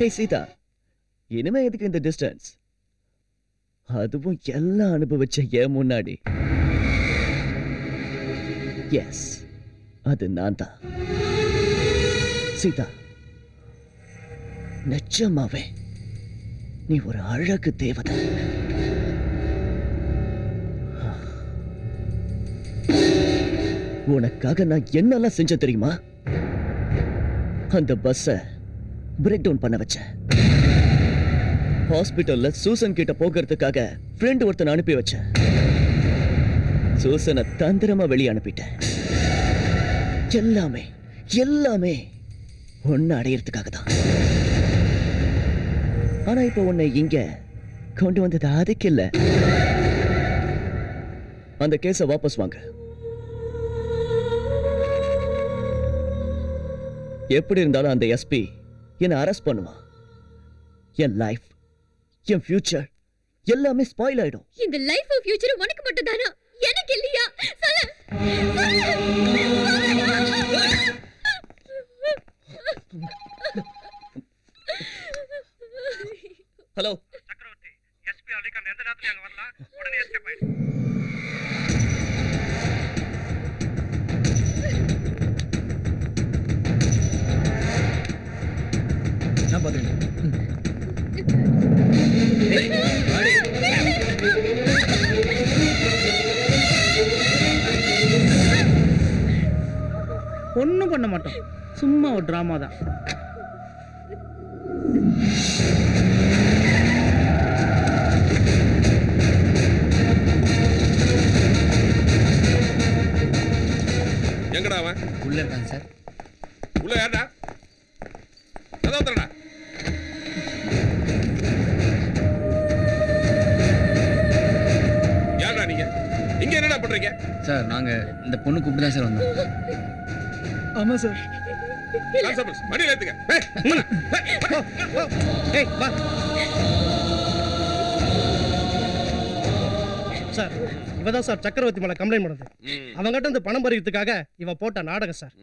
ஹே சீதா, இனிமே எதுக்கு இந்த டிஸ்டன்ஸ்? அதுவும் எல்லாம் அனுபவிச்ச ஏன் முன்னாடி. எஸ், அது நான் தான். சீதா, நிஜமாவே நீ ஒரு அழகு தேவதை. உனக்காக நான் என்னெல்லாம் செஞ்ச தெரியுமா? அந்த பஸ்ஸ பிரேக் டவுன் பண்ண வச்சேன். ஹாஸ்பிட்டல்ல சூசன் கிட்ட போகிறதுக்காக ஃப்ரெண்ட் ஒருத்தன் அனுப்பி வச்சேன். சூசனை தந்திரமா வெளியே அனுப்பிட்டேன். எல்லாமே எல்லாமே ஒன்னு அடையறதுக்காக தான். ஆனா இப்ப உன்னை இங்க கொண்டு வந்தது அதுக்கு இல்ல. அந்த கேஸ வாபஸ் வாங்க. எப்படி இருந்தாலும் அந்த எஸ்பி என்ன அரெஸ்ட் பண்ணுவான். என் லைஃப், என் ஃபியூச்சர் எல்லாமே ஸ்பாயில் ஆயிடும். இந்த லைஃப் ஃபியூச்சர் உனக்கு மட்டும் தானா? எனக்கு இல்லையா? சொல்லு. ஹலோ சக்கரவர்த்தி, எஸ்பி அலிகான் எந்த நேரத்துல அங்க வரலாம், உடனே எஸ்கேப் ஆயிடு. நான் பாத்துக்கிறேன். ஒன்னும் பண்ண மாட்டோம், சும்மா ஒரு டிராமா தான். எங்கடா அவன்? உள்ள இருக்காங்க சார். உள்ள யாரடா? கதவு திறடா. யாரடா நீங்க? இங்க என்னடா பண்றீங்க? சார் நாங்க இந்த பொண்ணு கூப்பிட்டு தான் சார் வந்தோம். ஆமா சார். கான்ஸ்டபிள்ஸ் வண்டியில ஏத்துங்க. ஏய் வா சார். இவதான் சார் சக்கரவர்த்தி மேல கம்ப்ளைண்ட் பண்ணது. அவங்ககிட்ட இந்த பணம் பறிக்கிறதுக்காக இவ போட்ட நாடகம் சார்.